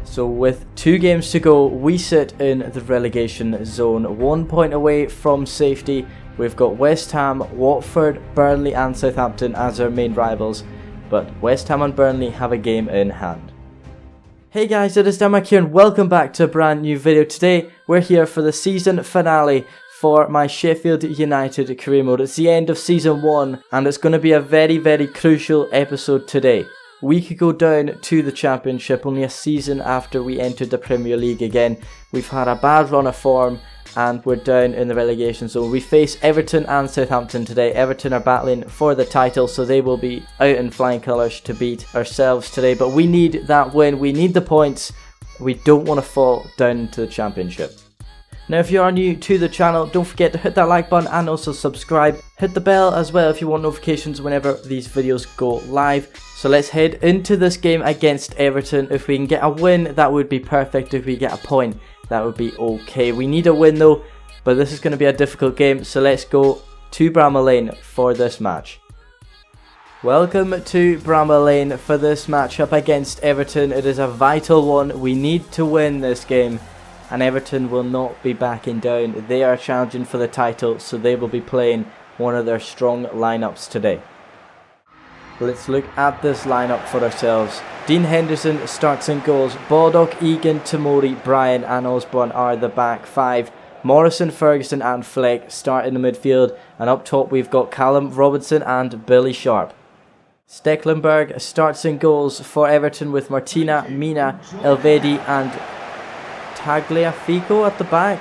So with 2 games to go, we sit in the relegation zone, 1 point away from safety. We've got West Ham, Watford, Burnley and Southampton as our main rivals, but West Ham and Burnley have a game in hand. Hey guys, it is Denmark here and welcome back to a brand new video. Today we're here for the season finale for my Sheffield United career mode. It's the end of season 1 and it's going to be a very crucial episode today. We could go down to the Championship only a season after we entered the Premier League again. We've had a bad run of form and we're down in the relegation zone. We face Everton and Southampton today. Everton are battling for the title, so they will be out in flying colours to beat ourselves today. But we need that win. We need the points. We don't want to fall down into the Championship. Now, if you are new to the channel, don't forget to hit that like button and also subscribe. Hit the bell as well if you want notifications whenever these videos go live. So let's head into this game against Everton. If we can get a win, that would be perfect. If we get a point, that would be okay. We need a win though, but this is going to be a difficult game. So let's go to Bramall Lane for this match. Welcome to Bramall Lane for this matchup against Everton. It is a vital one. We need to win this game. And Everton will not be backing down. They are challenging for the title, so they will be playing one of their strong lineups today. Let's look at this lineup for ourselves. Dean Henderson starts in goals. Baldock, Egan, Tamori, Bryan and Osborne are the back 5. Morrison, Ferguson and Fleck start in the midfield. And up top we've got Callum Robinson and Billy Sharp. Stecklenburg starts in goals for Everton with Martina, Mina, Elvedi and Tagliafico at the back.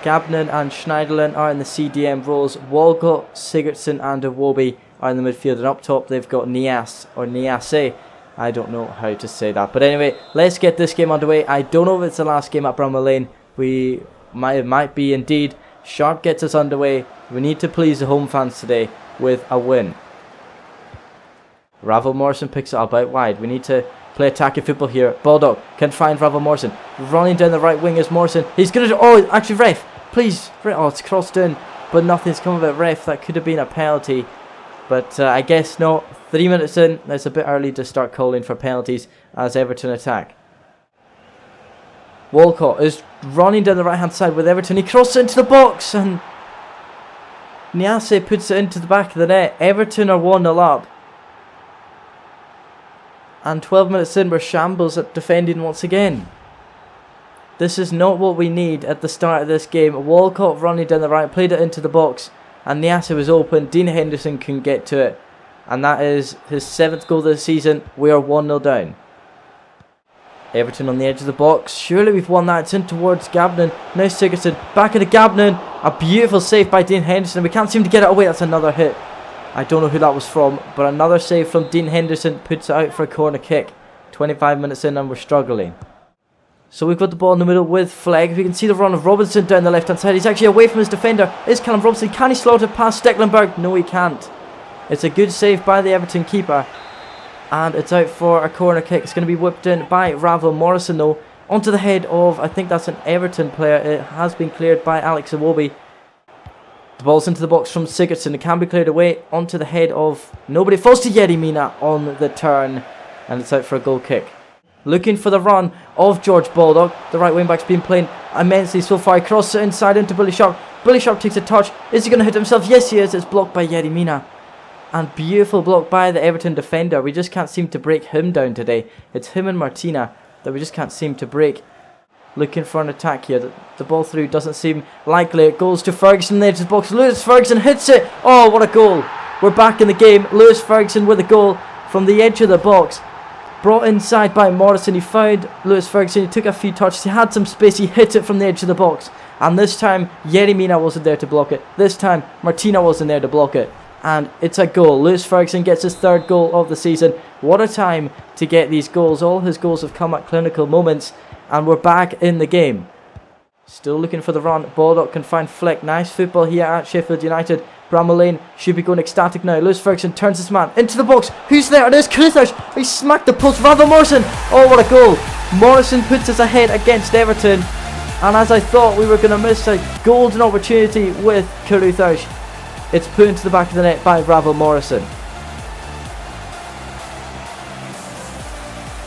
Gabnon and Schneiderlin are in the CDM roles. Walcott, Sigurdsson and Iwobi are in the midfield. And up top they've got Niasse or Niasse. I don't know how to say that. But anyway, let's get this game underway. I don't know if it's the last game at Bramall Lane. It might be indeed. Sharp gets us underway. We need to please the home fans today with a win. Ravel Morrison picks it up out wide. We need to play attacking football here. Baldock can find Ravel Morrison. Running down the right wing is Morrison. He's going to... Oh, actually, ref. Please. Oh, it's crossed in. But nothing's come of it. Ref, that could have been a penalty. But I guess not. 3 minutes in. It's a bit early to start calling for penalties as Everton attack. Walcott is running down the right-hand side with Everton. He crosses it into the box. And Niasse puts it into the back of the net. Everton are 1-0 up. And 12 minutes in, we're shambles at defending once again. This is not what we need at the start of this game. Walcott running down the right, played it into the box. And Niasse was open. Dean Henderson can get to it. And that is his 7th goal this season. We are 1-0 down. Everton on the edge of the box. Surely we've won that. It's in towards Gabnon. Now Sigurdsson. Back into Gabnon. A beautiful save by Dean Henderson. We can't seem to get it away. That's another hit. I don't know who that was from, but another save from Dean Henderson puts it out for a corner kick. 25 minutes in and we're struggling. So we've got the ball in the middle with Fleck. We can see the run of Robinson down the left hand side. He's actually away from his defender. Is Callum Robinson? Can he slaughter past Stecklenburg? No, he can't. It's a good save by the Everton keeper. And it's out for a corner kick. It's going to be whipped in by Ravel Morrison though. Onto the head of, I think that's an Everton player. It has been cleared by Alex Iwobi. The ball's into the box from Sigurdsson. It can be cleared away onto the head of nobody. Falls to Yerry Mina on the turn. And it's out for a goal kick. Looking for the run of George Baldock. The right wing back's been playing immensely so far. He crosses it inside into Billy Sharp. Billy Sharp takes a touch. Is he going to hit himself? Yes, he is. It's blocked by Yerry Mina. And beautiful block by the Everton defender. We just can't seem to break him down today. It's him and Martina that we just can't seem to break. Looking for an attack here. The ball through doesn't seem likely. It goes to Ferguson. There to the box. Lewis Ferguson hits it. Oh, what a goal. We're back in the game. Lewis Ferguson with a goal from the edge of the box. Brought inside by Morrison. He found Lewis Ferguson. He took a few touches. He had some space. He hit it from the edge of the box. And this time, Yerry Mina wasn't there to block it. This time, Martina wasn't there to block it. And it's a goal. Lewis Ferguson gets his 3rd goal of the season. What a time to get these goals. All his goals have come at clinical moments. And we're back in the game. Still looking for the run. Baldock can find Fleck. Nice football here at Sheffield United. Bramall Lane should be going ecstatic now. Lewis Ferguson turns his man into the box. Who's there? There's Kruthers. He smacked the post. Ravel Morrison. Oh, what a goal. Morrison puts us ahead against Everton. And as I thought we were going to miss a golden opportunity with Kruthers, it's put into the back of the net by Ravel Morrison.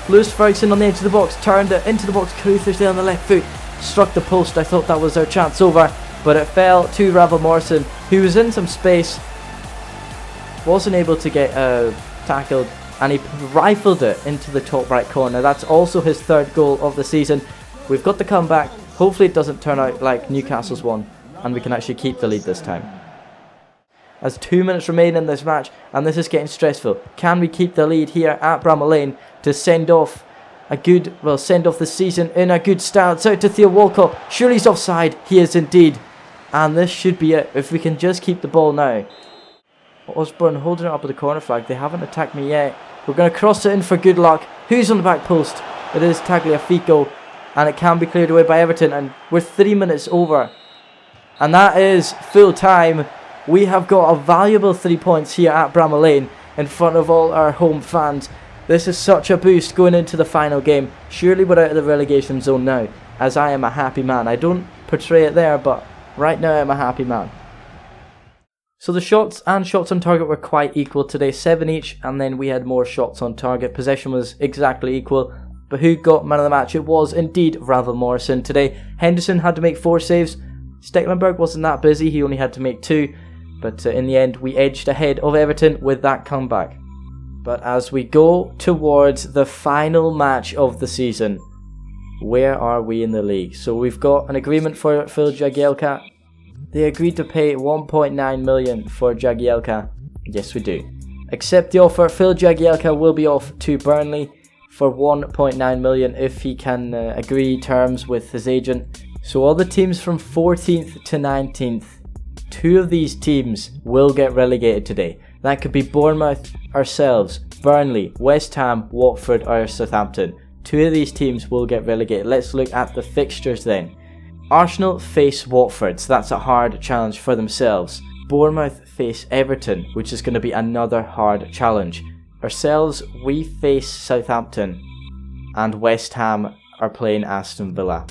Lewis Ferguson on the edge of the box, turned it into the box. Carruthers there on the left foot, struck the post. I thought that was our chance over, but it fell to Ravel Morrison, who was in some space, wasn't able to get tackled, and he rifled it into the top right corner. That's also his third goal of the season. We've got the comeback. Hopefully it doesn't turn out like Newcastle's one, and we can actually keep the lead this time. As 2 minutes remain in this match, and this is getting stressful. Can we keep the lead here at Bramall Lane to send off the season in a good style? It's out to Theo Walcott. Surely he's offside. He is indeed. And this should be it if we can just keep the ball now. Osborne holding it up with the corner flag. They haven't attacked me yet. We're going to cross it in for good luck. Who's on the back post? It is Tagliafico, and it can be cleared away by Everton, and we're 3 minutes over. And that is full time. We have got a valuable 3 points here at Bramall Lane in front of all our home fans. This is such a boost going into the final game. Surely we're out of the relegation zone now, as I am a happy man. I don't portray it there, but right now I'm a happy man. So the shots and shots on target were quite equal today, 7 each, and then we had more shots on target. Possession was exactly equal, but who got man of the match? It was indeed Ravel Morrison today. Henderson had to make 4 saves. Stecklenburg wasn't that busy, he only had to make 2. But in the end, we edged ahead of Everton with that comeback. But as we go towards the final match of the season, where are we in the league? So we've got an agreement for Phil Jagielka. They agreed to pay 1.9 million for Jagielka. Yes, we do. Accept the offer. Phil Jagielka will be off to Burnley for 1.9 million if he can agree terms with his agent. So all the teams from 14th to 19th, 2 of these teams will get relegated today. That could be Bournemouth, ourselves, Burnley, West Ham, Watford or Southampton. 2 of these teams will get relegated. Let's look at the fixtures then. Arsenal face Watford, so that's a hard challenge for themselves. Bournemouth face Everton, which is going to be another hard challenge. Ourselves, we face Southampton, and West Ham are playing Aston Villa.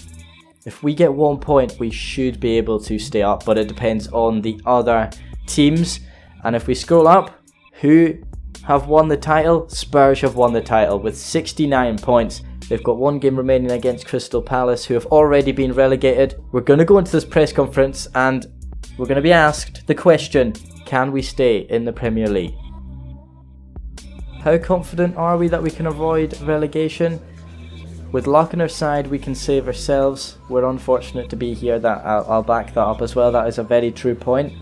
If we get 1 point, we should be able to stay up, but it depends on the other teams. And if we scroll up, who have won the title? Spurs have won the title with 69 points. They've got 1 game remaining against Crystal Palace, who have already been relegated. We're going to go into this press conference and we're going to be asked the question, can we stay in the Premier League? How confident are we that we can avoid relegation? With luck on our side, we can save ourselves. We're unfortunate to be here. That I'll back that up as well. That is a very true point.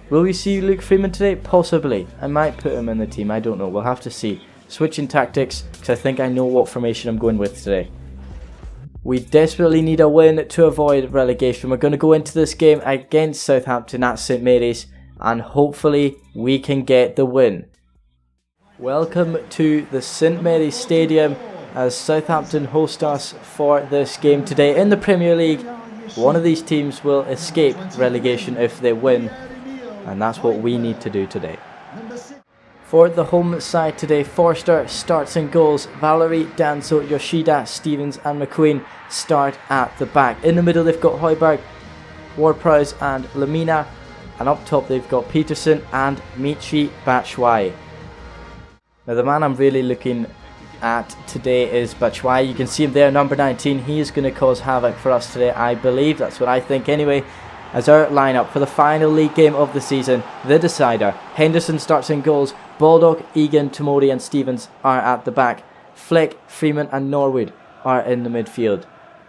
Will we see Luke Freeman today? Possibly. I might put him in the team. I don't know. We'll have to see. Switching tactics, because I think I know what formation I'm going with today. We desperately need a win to avoid relegation. We're going to go into this game against Southampton at St Mary's, and hopefully we can get the win. Welcome to the St Mary's Stadium as Southampton host us for this game today in the Premier League. One of these teams will escape relegation if they win, and that's what we need to do today. For the home side today, Forster starts in goals. Valerie, Danso, Yoshida, Stevens and McQueen start at the back. In the middle they've got Højbjerg, Ward-Prowse and Lamina, and up top they've got Peterson and Michy Batshuayi. Now the man I'm really looking at today is Batshuayi. You can see him there, number 19. He is going to cause havoc for us today, I believe. That's what I think anyway. As our lineup for the final league game of the season, the decider. Henderson starts in goals. Baldock, Egan, Tomori and Stevens are at the back. Fleck, Freeman and Norwood are in the midfield.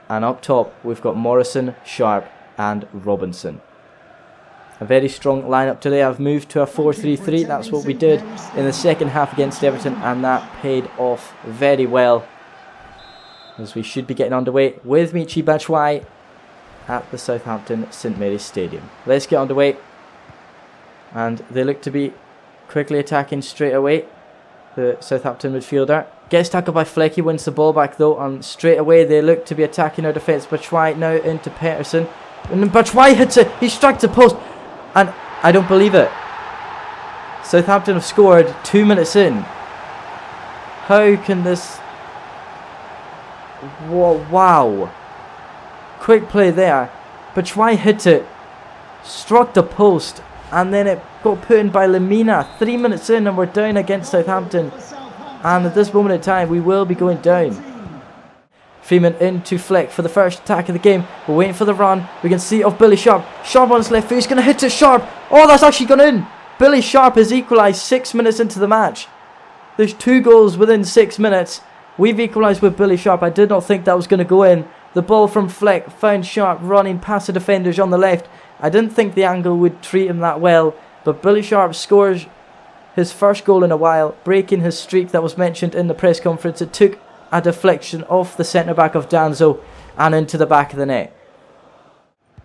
And up top we've got Morrison, Sharp and Robinson. A very strong lineup today. I've moved to a 4-3-3. That's what we did in the second half against Everton, and that paid off very well, as we should be getting underway with Michy Batshuayi at the Southampton St Mary's Stadium. Let's get underway, and they look to be quickly attacking straight away. The Southampton midfielder gets tackled by Fleck. He wins the ball back though, and straight away they look to be attacking our defence. Batshuayi now into Peterson, and then Batshuayi hits it. He strikes the post, and I don't believe it. Southampton have scored 2 minutes in. How can this... Wow. Quick play there. Batshuayi hit it, struck the post, and then it got put in by Lamina. 3 minutes in and we're down against Southampton. And at this moment in time, we will be going down. Freeman into Fleck for the first attack of the game. We're waiting for the run. We can see of Billy Sharp. Sharp on his left foot. He's going to hit it Sharp. Oh, that's actually gone in. Billy Sharp has equalised 6 minutes into the match. There's 2 goals within 6 minutes. We've equalised with Billy Sharp. I did not think that was going to go in. The ball from Fleck found Sharp running past the defenders on the left. I didn't think the angle would treat him that well. But Billy Sharp scores his first goal in a while, breaking his streak that was mentioned in the press conference. It took a deflection off the centre-back of Danzo and into the back of the net.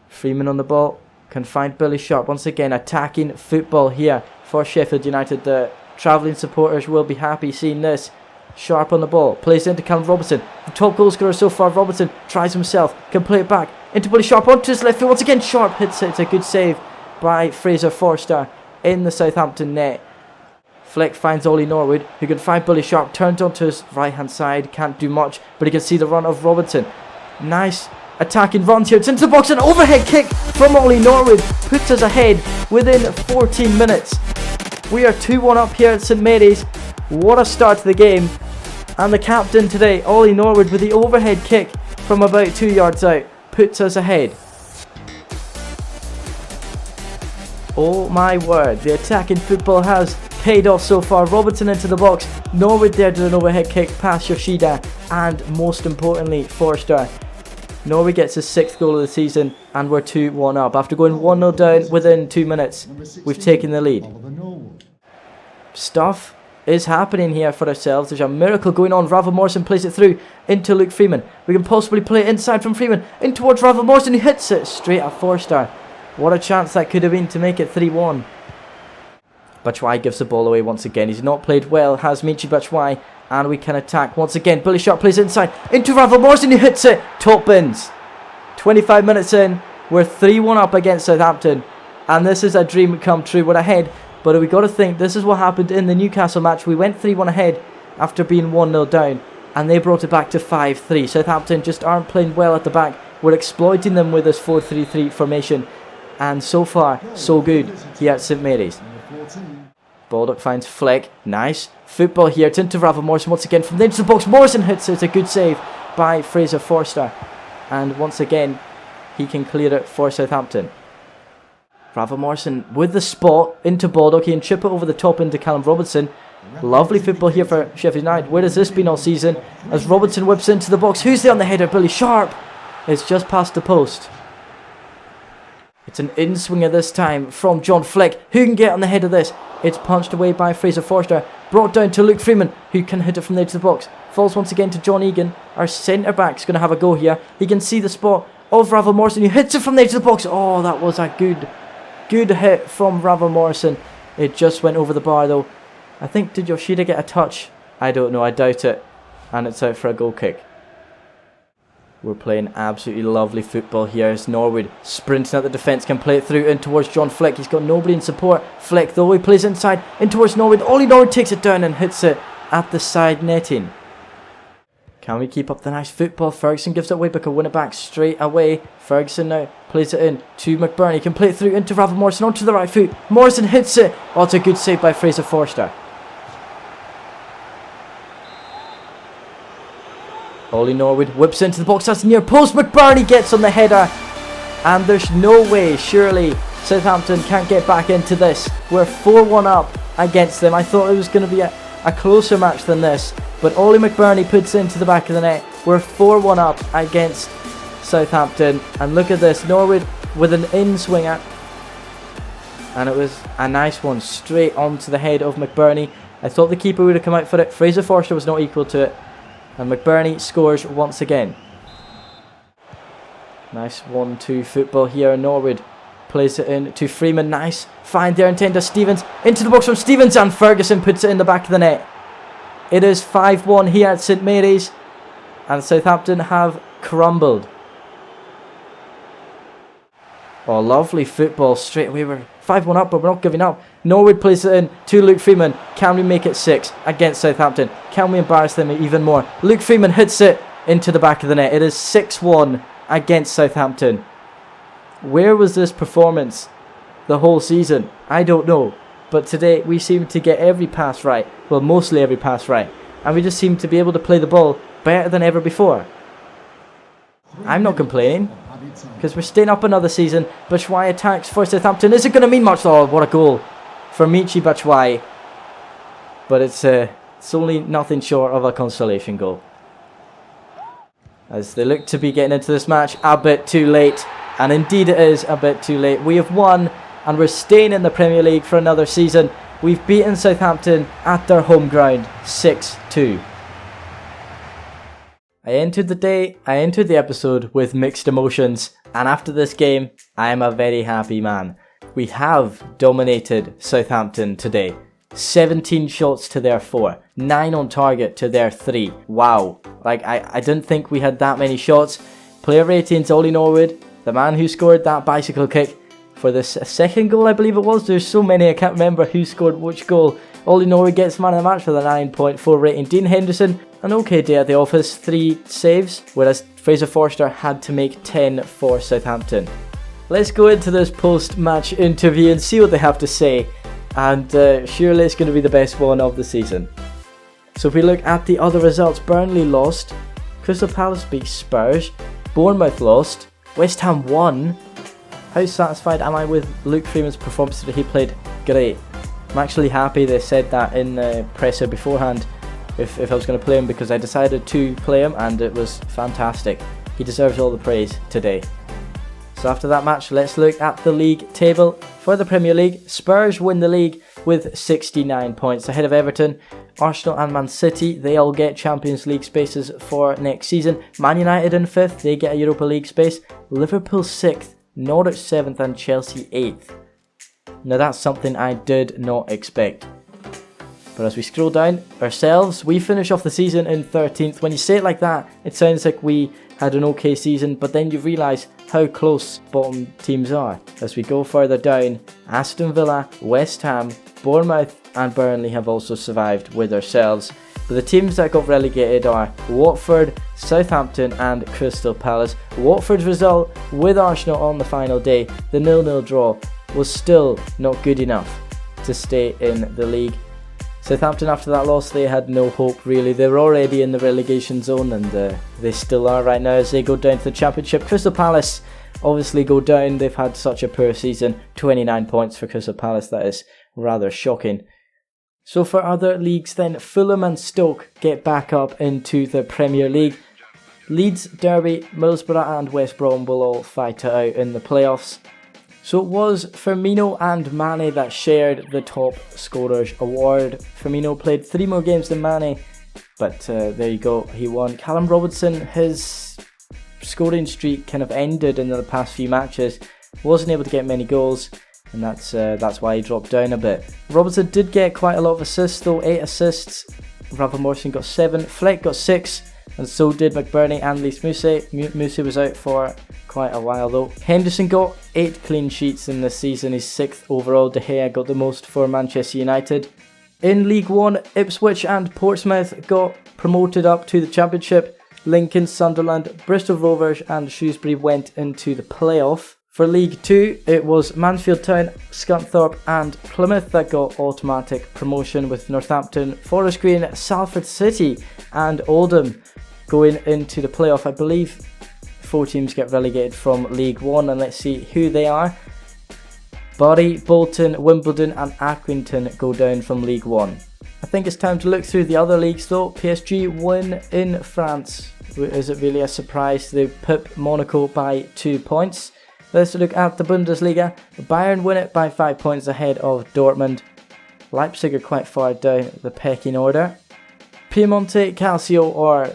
Freeman on the ball, can find Billy Sharp. Once again, attacking football here for Sheffield United. The travelling supporters will be happy seeing this. Sharp on the ball, plays into Callum Robinson. The top goal scorer so far, Robinson, tries himself, can play it back into Billy Sharp, onto his left foot. Once again, Sharp hits it. It's a good save by Fraser Forster in the Southampton net. Fleck finds Ollie Norwood, who can find Billy Sharp, turns onto his right hand side, can't do much, but he can see the run of Robinson. Nice attacking run here, it's into the box, an overhead kick from Ollie Norwood puts us ahead within 14 minutes. We are 2-1 up here at St Mary's. What a start to the game. And the captain today, Ollie Norwood, with the overhead kick from about 2 yards out, puts us ahead. Oh my word, the attacking football has paid off so far. Robinson into the box, Norwood there did an overhead kick past Yoshida, and most importantly, Forster. Norwood gets his 6th goal of the season, and we're 2-1 up. After going 1-0 down within 2 minutes, we've taken the lead. Stuff is happening here for ourselves. There's a miracle going on. Ravel Morrison plays it through into Luke Freeman. We can possibly play it inside from Freeman in towards Ravel Morrison, who hits it straight at Forster. What a chance that could have been to make it 3-1. Batshuayi gives the ball away once again. He's not played well, has Michi Batshuayi, and we can attack once again. Billy Sharp plays inside into Ravel Morrison, who hits it. Top bins. 25 minutes in, we're 3-1 up against Southampton, and this is a dream come true. We're ahead, but we got to think this is what happened in the Newcastle match. We went 3-1 ahead after being 1-0 down, and they brought it back to 5-3. Southampton just aren't playing well at the back. We're exploiting them with this 4-3-3 formation, and so far, so good here at St Mary's. Baldock finds Fleck. Nice football here. It's into Ravel Morrison once again from the into the box. Morrison hits it. It's a good save by Fraser Forster. And once again, he can clear it for Southampton. Ravel Morrison with the spot into Baldock. He can chip it over the top into Callum Robinson. Lovely football here for Sheffield United. Where has this been all season? As Robinson whips into the box. Who's there on the header? Billy Sharp. It's just past the post. It's an in-swinger this time from John Fleck. Who can get on the head of this? It's punched away by Fraser Forster. Brought down to Luke Freeman, who can hit it from the edge of the box. Falls once again to John Egan. Our centre-back's going to have a go here. He can see the spot of Ravel Morrison, who hits it from the edge of the box. Oh, that was a good hit from Ravel Morrison. It just went over the bar though. I think, did Yoshida get a touch? I don't know, I doubt it. And it's out for a goal kick. We're playing absolutely lovely football here as Norwood sprinting at the defence, can play it through in towards John Fleck. He's got nobody in support. Fleck though, he plays inside in towards Norwood. Ollie Norwood takes it down and hits it at the side netting. Can we keep up the nice football? Ferguson gives it away but can win it back straight away. Ferguson now plays it in to McBurney. He can play it through into Ravel Morrison onto the right foot. Morrison hits it. Oh, it's a good save by Fraser Forster. Ollie Norwood whips into the box, that's near post. McBurney gets on the header, and there's no way, surely, Southampton can't get back into this. We're 4-1 up against them. I thought it was going to be a closer match than this, but Ollie McBurney puts it into the back of the net. We're 4-1 up against Southampton, and look at this, Norwood with an in-swinger, and it was a nice one straight onto the head of McBurney. I thought the keeper would have come out for it. Fraser Forster was not equal to it. And McBurney scores once again. Nice 1-2 football here. Norwood plays it in to Freeman. Nice find there intended Stevens. Into the box from Stevens, and Ferguson puts it in the back of the net. It is 5-1 here at St Mary's. And Southampton have crumbled. Oh, lovely football straight away. We're 5-1 up, but we're not giving up. Norwood plays it in to Luke Freeman. Can we make it 6 against Southampton? Can we embarrass them even more? Luke Freeman hits it into the back of the net. It is 6-1 against Southampton. Where was this performance the whole season? I don't know. But today we seem to get every pass right. Well, mostly every pass right. and we just seem to be able to play the ball better than ever before. I'm not complaining, because we're staying up another season. Batshuayi attacks for Southampton. Is it going to mean much? Oh, what a goal for Michy Batshuayi. But it's only nothing short of a consolation goal. As they look to be getting into this match a bit too late. And indeed it is a bit too late. We have won and we're staying in the Premier League for another season. We've beaten Southampton at their home ground 6-2. I entered the episode with mixed emotions, and after this game, I am a very happy man. We have dominated Southampton today. 17 shots to their 4, 9 on target to their 3. Wow. Like, I didn't think we had that many shots. Player ratings, Ollie Norwood, the man who scored that bicycle kick for the second goal, I believe it was. There's so many, I can't remember who scored which goal. Ollie Norwood gets man of the match with a 9.4 rating. Dean Henderson, an okay day at the office, 3 saves, whereas Fraser Forster had to make 10 for Southampton. Let's go into this post-match interview and see what they have to say, and surely it's going to be the best one of the season. So if we look at the other results, Burnley lost, Crystal Palace beat Spurs, Bournemouth lost, West Ham won. How satisfied am I with Luke Freeman's performance today? He played great. I'm actually happy they said that in the presser beforehand if I was going to play him, because I decided to play him and it was fantastic. He deserves all the praise today. So after that match, let's look at the league table. For the Premier League, Spurs win the league with 69 points ahead of Everton. Arsenal and Man City, they all get Champions League spaces for next season. Man United in 5th, they get a Europa League space. Liverpool 6th, Norwich 7th and Chelsea 8th. Now that's something I did not expect. But as we scroll down ourselves, we finish off the season in 13th. When you say it like that, it sounds like we had an okay season, but then you realise how close bottom teams are. As we go further down, Aston Villa, West Ham, Bournemouth and Burnley have also survived with ourselves. But the teams that got relegated are Watford, Southampton and Crystal Palace. Watford's result with Arsenal on the final day, the 0-0 draw, was still not good enough to stay in the league. Southampton, after that loss, they had no hope really. They were already in the relegation zone, and they still are right now as they go down to the Championship. Crystal Palace obviously go down. They've had such a poor season. 29 points for Crystal Palace. That is rather shocking. So for other leagues then, Fulham and Stoke get back up into the Premier League. Leeds, Derby, Middlesbrough and West Brom will all fight it out in the playoffs. So it was Firmino and Mane that shared the top scorers award. Firmino played 3 more games than Mane, but there you go, he won. Callum Robinson, his scoring streak kind of ended in the past few matches. Wasn't able to get many goals, and that's why he dropped down a bit. Robinson did get quite a lot of assists though, 8 assists. Rafa Morrison got 7, Fleck got 6, and so did McBurney and Lys Mousset. Mousset was out for quite a while though. Henderson got 8 clean sheets in this season, he's 6th overall. De Gea got the most for Manchester United. In League 1, Ipswich and Portsmouth got promoted up to the Championship. Lincoln, Sunderland, Bristol Rovers and Shrewsbury went into the playoff. For League 2, it was Mansfield Town, Scunthorpe and Plymouth that got automatic promotion, with Northampton, Forest Green, Salford City and Oldham going into the playoff. I believe 4 teams get relegated from League 1, and let's see who they are. Bury, Bolton, Wimbledon and Accrington go down from League 1. I think it's time to look through the other leagues though. PSG win in France. Is it really a surprise? They pip Monaco by 2 points. Let's look at the Bundesliga. Bayern win it by 5 points ahead of Dortmund. Leipzig are quite far down the pecking order. Piemonte Calcio or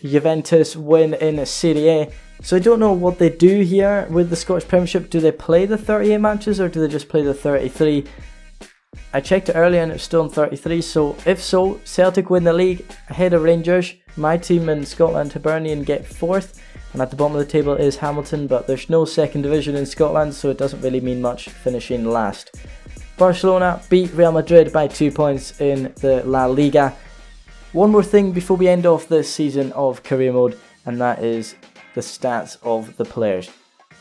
/ Juventus win in Serie A. So I don't know what they do here with the Scottish Premiership. Do they play the 38 matches or do they just play the 33? I checked it earlier and it's still on 33, so if so, Celtic win the league ahead of Rangers. My team in Scotland, Hibernian, get 4th, and at the bottom of the table is Hamilton, but there's no second division in Scotland, so it doesn't really mean much finishing last. Barcelona beat Real Madrid by 2 points in the La Liga. One more thing before we end off this season of career mode, and that is the stats of the players.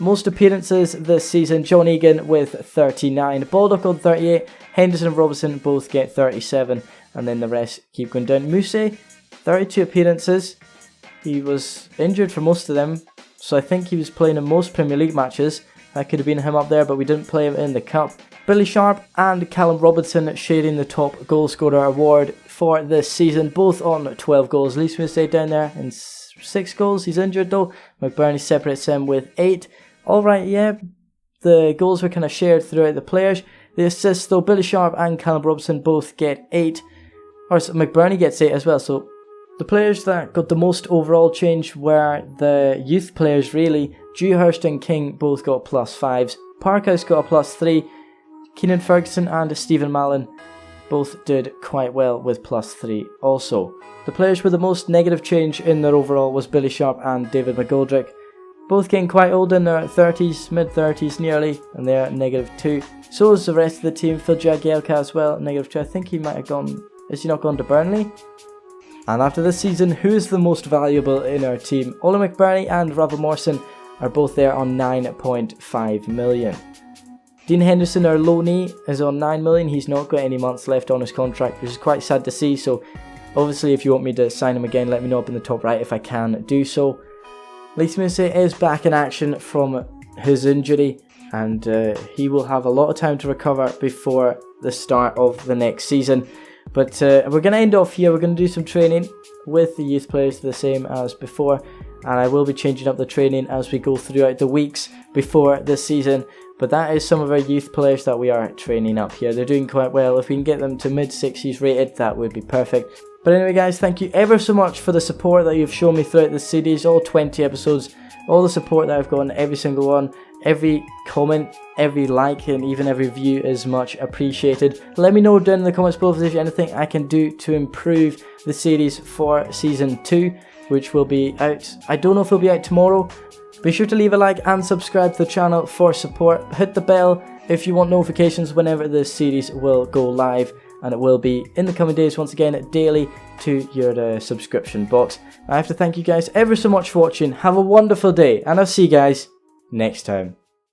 Most appearances this season, John Egan with 39, Baldock on 38, Henderson and Robertson both get 37, and then the rest keep going down. Mousse, 32 appearances. He was injured for most of them, so I think he was playing in most Premier League matches. That could have been him up there, but we didn't play him in the Cup. Billy Sharp and Callum Robinson sharing the top goal scorer award for this season, both on 12 goals. Lys Mousse down there in 6 goals. He's injured though. McBurney separates him with 8. Alright, yeah, the goals were kind of shared throughout the players. The assists though, Billy Sharp and Callum Robinson both get 8. Or so McBurney gets 8 as well, so the players that got the most overall change were the youth players really. Dewhurst and King both got +5s. Parkhouse got a +3. Keenan Ferguson and Stephen Mallon both did quite well with +3 also. The players with the most negative change in their overall was Billy Sharp and David McGoldrick. Both getting quite old in their 30s, mid-30s nearly, and they're -2. So is the rest of the team. Phil Jagielka as well, -2. I think he might have gone... Is he not gone to Burnley? And after this season, who is the most valuable in our team? Ola McBurney and Ravel Morrison are both there on 9.5 million. Dean Henderson, our loanee, is on 9 million. He's not got any months left on his contract, which is quite sad to see. So obviously if you want me to sign him again, let me know up in the top right if I can do so. Lys Mousse is back in action from his injury, and he will have a lot of time to recover before the start of the next season. But we're going to end off here. We're going to do some training with the youth players the same as before, and I will be changing up the training as we go throughout the weeks before this season. But that is some of our youth players that we are training up here. They're doing quite well. If we can get them to mid-60s rated, that would be perfect. But anyway guys, thank you ever so much for the support that you've shown me throughout this series, all 20 episodes, all the support that I've gotten, every single one, every comment, every like, and even every view is much appreciated. Let me know down in the comments below if there's anything I can do to improve the series for Season 2, which will be out, I don't know if it'll be out tomorrow. Be sure to leave a like and subscribe to the channel for support. Hit the bell if you want notifications whenever this series will go live, and it will be in the coming days once again daily to your subscription box. I have to thank you guys ever so much for watching. Have a wonderful day, and I'll see you guys next time.